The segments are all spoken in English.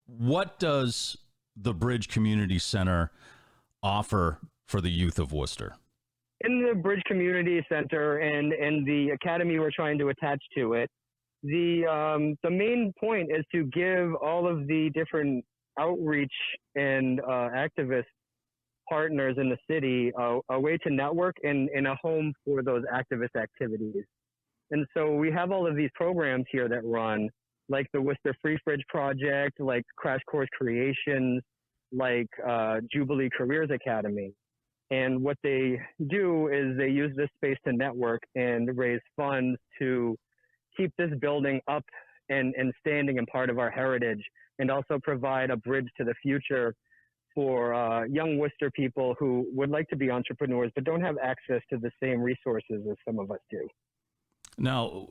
What does the Bridge Community Center offer for the youth of Worcester? In the Bridge Community Center and the academy we're trying to attach to it, the main point is to give all of the different outreach and activist partners in the city a way to network and a home for those activist activities. And so we have all of these programs here that run, like the Worcester Free Fridge Project, like Crash Course Creations, like Jubilee Careers Academy. And what they do is they use this space to network and raise funds to keep this building up and standing and part of our heritage, and also provide a bridge to the future for young Worcester people who would like to be entrepreneurs but don't have access to the same resources as some of us do. Now,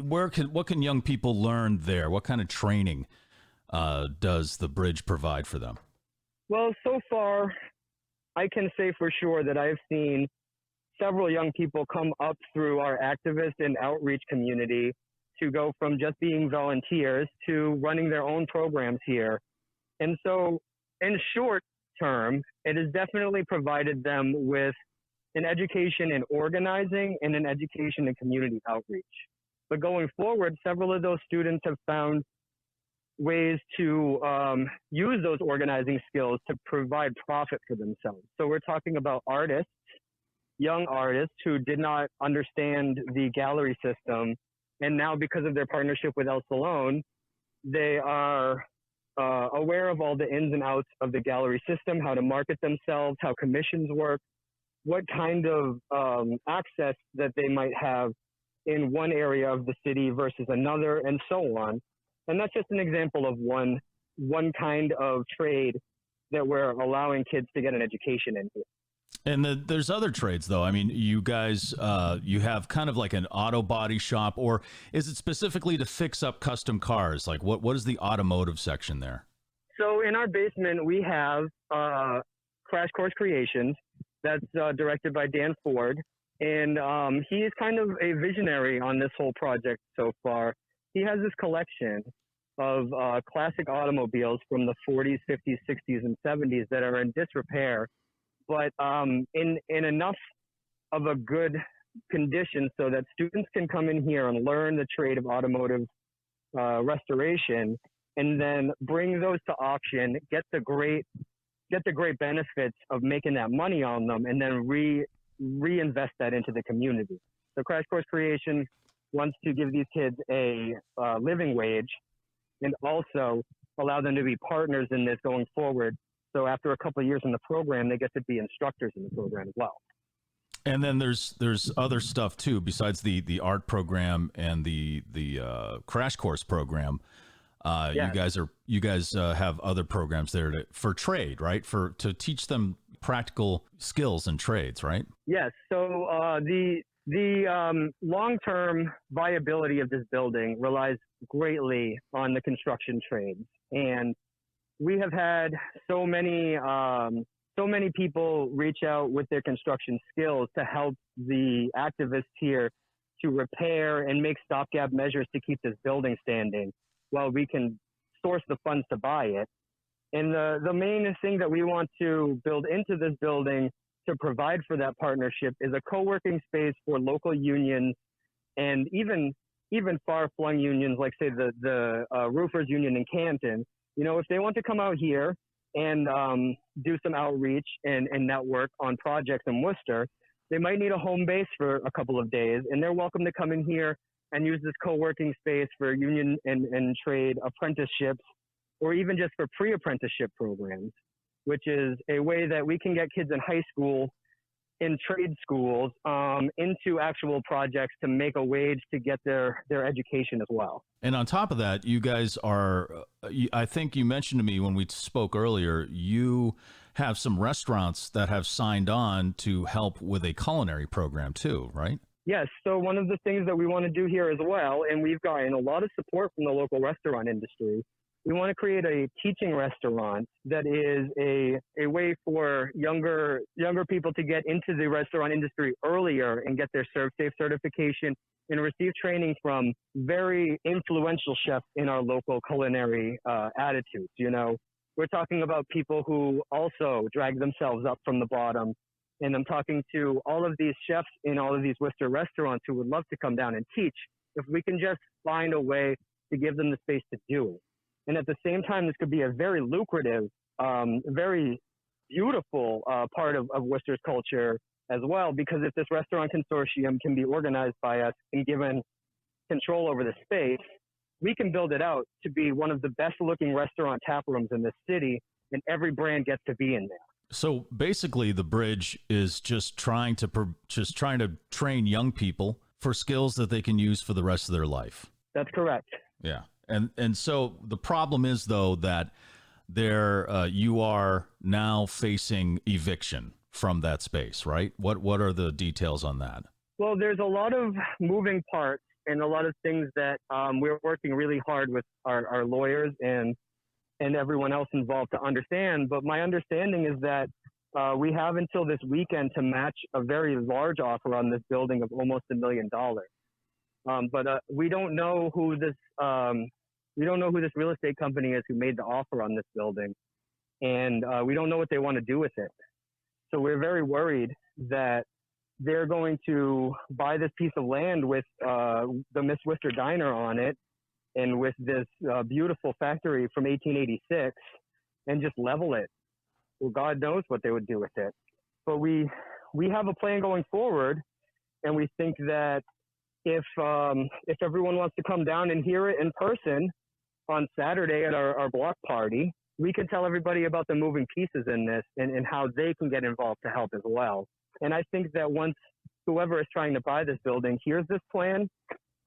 what can young people learn there? What kind of training does the Bridge provide for them? Well, so far, I can say for sure that I've seen several young people come up through our activist and outreach community to go from just being volunteers to running their own programs here. And so in short term, it has definitely provided them with an education in organizing and an education in community outreach. But going forward, several of those students have found ways to use those organizing skills to provide profit for themselves. So we're talking about artists, young artists who did not understand the gallery system. And now because of their partnership with El Salon, they are aware of all the ins and outs of the gallery system, how to market themselves, how commissions work, what kind of access that they might have in one area of the city versus another, and so on. And that's just an example of one kind of trade that we're allowing kids to get an education in here. And there's other trades, though. I mean, you guys, you have kind of like an auto body shop, or is it specifically to fix up custom cars? Like, what is the automotive section there? So in our basement, we have Crash Course Creations. That's directed by Dan Ford. And he is kind of a visionary on this whole project so far. He has this collection of classic automobiles from the 40s, 50s, 60s, and 70s that are in disrepair, but in enough of a good condition so that students can come in here and learn the trade of automotive restoration, and then bring those to auction, get the great benefits of making that money on them, and then reinvest that into the community. So Crash Course Creation wants to give these kids a living wage and also allow them to be partners in this going forward. So after a couple of years in the program, they get to be instructors in the program as well. And then there's other stuff too, besides the art program and the Crash Course program. Yes. You guys have other programs there for trade, right? To teach them practical skills and trades, right? Yes. So the long-term viability of this building relies greatly on the construction trades, and we have had so many people reach out with their construction skills to help the activists here to repair and make stopgap measures to keep this building standing while we can source the funds to buy it. And the main thing that we want to build into this building to provide for that partnership is a co-working space for local unions and even far-flung unions, like say the Roofers Union in Canton. You know, if they want to come out here and do some outreach and network on projects in Worcester, they might need a home base for a couple of days, and they're welcome to come in here and use this co-working space for union and trade apprenticeships, or even just for pre-apprenticeship programs, which is a way that we can get kids in high school, in trade schools, into actual projects to make a wage to get their education as well. And on top of that, you guys are, I think you mentioned to me when we spoke earlier, you have some restaurants that have signed on to help with a culinary program too, right? Yes. So one of the things that we want to do here as well, and we've gotten a lot of support from the local restaurant industry, We want to create a teaching restaurant that is a way for younger people to get into the restaurant industry earlier and get their ServSafe certification and receive training from very influential chefs in our local culinary attitudes. You know, we're talking about people who also drag themselves up from the bottom. And I'm talking to all of these chefs in all of these Worcester restaurants who would love to come down and teach if we can just find a way to give them the space to do it. And at the same time, this could be a very lucrative, very beautiful part of Worcester's culture as well, because if this restaurant consortium can be organized by us and given control over the space, we can build it out to be one of the best looking restaurant tap rooms in the city, and every brand gets to be in there. So basically, the bridge is just trying to train young people for skills that they can use for the rest of their life. That's correct. Yeah. And so the problem is, though, that you are now facing eviction from that space, right? What are the details on that? Well, there's a lot of moving parts and a lot of things that we're working really hard with our lawyers and everyone else involved to understand. But my understanding is that we have until this weekend to match a very large offer on this building of almost $1 million. But we don't know who this real estate company is who made the offer on this building, and we don't know what they want to do with it. So we're very worried that they're going to buy this piece of land with the Miss Worcester Diner on it, and with this beautiful factory from 1886, and just level it. Well, God knows what they would do with it. But we have a plan going forward, and we think that if everyone wants to come down and hear it in person on Saturday at our block party, we can tell everybody about the moving pieces in this and how they can get involved to help as well. And I think that once whoever is trying to buy this building hears this plan,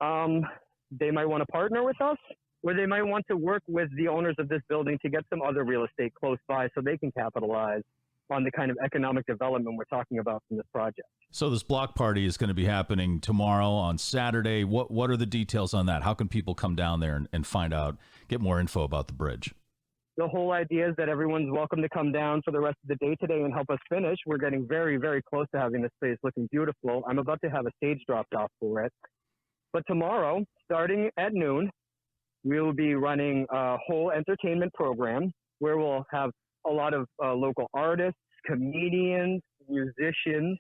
they might want to partner with us, or they might want to work with the owners of this building to get some other real estate close by so they can capitalize on the kind of economic development we're talking about from this project. So this block party is going to be happening tomorrow on Saturday. What are the details on that? How can people come down there and find out, get more info about the bridge? The whole idea is that everyone's welcome to come down for the rest of the day today and help us finish. We're getting very, very close to having this place looking beautiful. I'm about to have a stage dropped off for it. But tomorrow, starting at noon, we'll be running a whole entertainment program where we'll have a lot of local artists, comedians, musicians,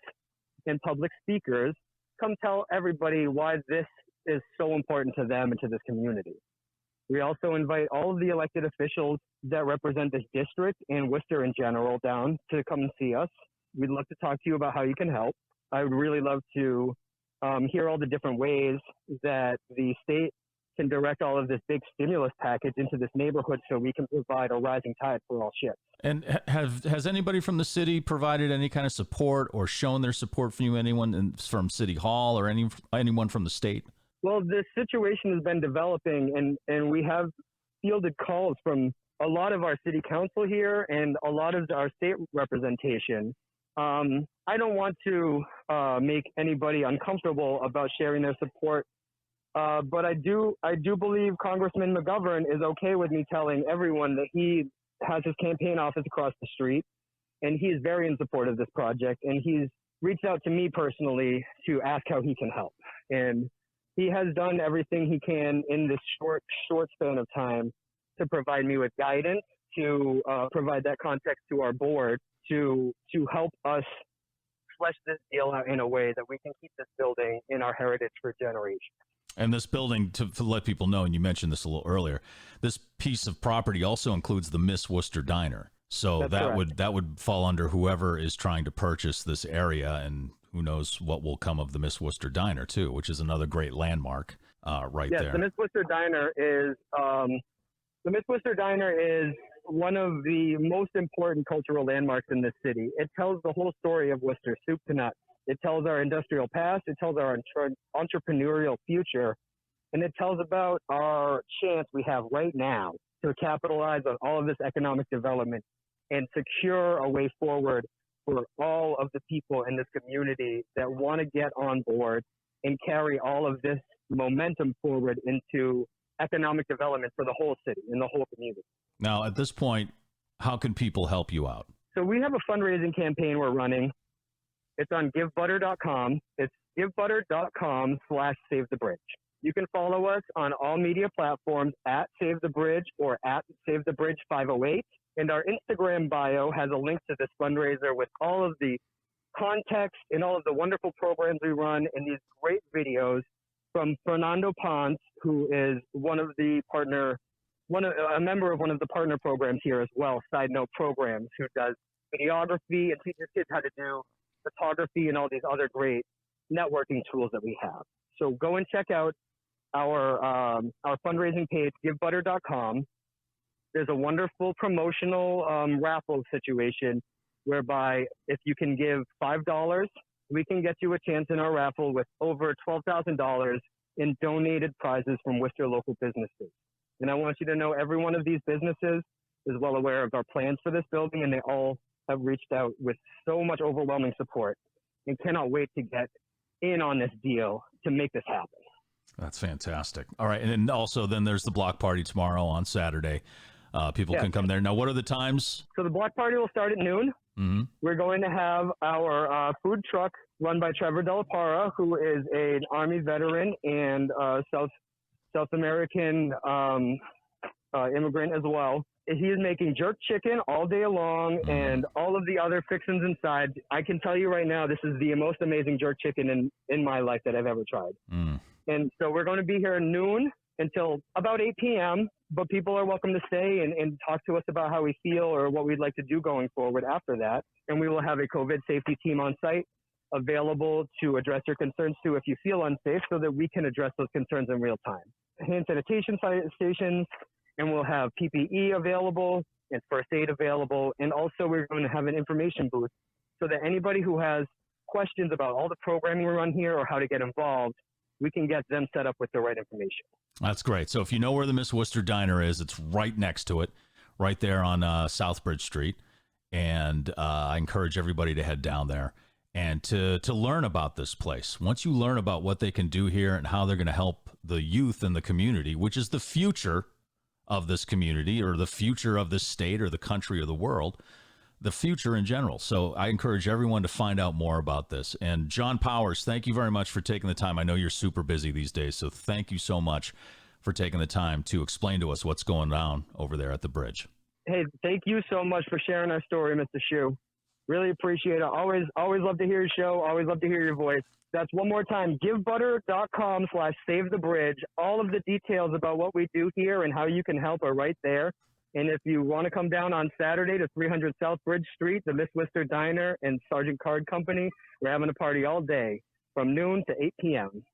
and public speakers come tell everybody why this is so important to them and to this community. We also invite all of the elected officials that represent this district and Worcester in general down to come and see us. We'd love to talk to you about how you can help. I would really love to hear all the different ways that the state can direct all of this big stimulus package into this neighborhood so we can provide a rising tide for all ships. And has anybody from the city provided any kind of support or shown their support for you? Anyone from City Hall or anyone from the state? Well, this situation has been developing, and we have fielded calls from a lot of our city council here and a lot of our state representation. I don't want to make anybody uncomfortable about sharing their support, but I do believe Congressman McGovern is okay with me telling everyone that he has his campaign office across the street, and he is very in support of this project, and he's reached out to me personally to ask how he can help. And he has done everything he can in this short span of time to provide me with guidance, to provide that context to our board, to help us flesh this deal out in a way that we can keep this building in our heritage for generations. And this building, to let people know, and you mentioned this a little earlier, this piece of property also includes the Miss Worcester Diner. So that would fall under whoever is trying to purchase this area, and who knows what will come of the Miss Worcester Diner too, which is another great landmark right there. Yes, the Miss Worcester Diner is one of the most important cultural landmarks in this city. It tells the whole story of Worcester, soup to nuts. It tells our industrial past, it tells our entrepreneurial future, and it tells about our chance we have right now to capitalize on all of this economic development and secure a way forward for all of the people in this community that want to get on board and carry all of this momentum forward into economic development for the whole city and the whole community. Now, at this point, how can people help you out? So we have a fundraising campaign we're running. It's on givebutter.com. It's givebutter.com/SaveTheBridge. You can follow us on all media platforms at Save the Bridge or at Save the Bridge 508. And our Instagram bio has a link to this fundraiser with all of the context and all of the wonderful programs we run and these great videos from Fernando Ponce, who is a member of one of the partner programs here as well, Side Note Programs, who does videography and teaches kids how to do photography and all these other great networking tools that we have. So go and check out our fundraising page, givebutter.com. There's a wonderful promotional raffle situation whereby if you can give $5, we can get you a chance in our raffle with over $12,000 in donated prizes from Worcester local businesses. And I want you to know every one of these businesses is well aware of our plans for this building, and they all have reached out with so much overwhelming support and cannot wait to get in on this deal to make this happen. That's fantastic. All right. And then also then there's the block party tomorrow on Saturday. People can come there. Now, what are the times? So the block party will start at noon. Mm-hmm. We're going to have our food truck run by Trevor Della Parra, who is an Army veteran and South American immigrant as well. He is making jerk chicken all day long and all of the other fixings inside. I can tell you right now, this is the most amazing jerk chicken in my life that I've ever tried. And so we're going to be here at noon until about 8 p.m., but people are welcome to stay and talk to us about how we feel or what we'd like to do going forward after that. And we will have a COVID safety team on site available to address your concerns too if you feel unsafe, so that we can address those concerns in real time. Hand sanitation stations, and we'll have PPE available and first aid available. And also we're going to have an information booth so that anybody who has questions about all the programming we run here or how to get involved, we can get them set up with the right information. That's great. So if you know where the Miss Worcester Diner is, it's right next to it, right there on Southbridge Street. And I encourage everybody to head down there and to learn about this place. Once you learn about what they can do here and how they're going to help the youth in the community, which is the future of this community or the future of this state or the country or the world, the future in general. So I encourage everyone to find out more about this. And John Powers, thank you very much for taking the time. I know you're super busy these days, so thank you so much for taking the time to explain to us what's going on over there at the bridge. Hey, thank you so much for sharing our story, Mr. Shu. Really appreciate it. Always love to hear your show. Always love to hear your voice. That's one more time, givebutter.com/SaveTheBridge. All of the details about what we do here and how you can help are right there. And if you want to come down on Saturday to 300 South Bridge Street, the Miss Worcester Diner and Sergeant Card Company, we're having a party all day from noon to 8 p.m.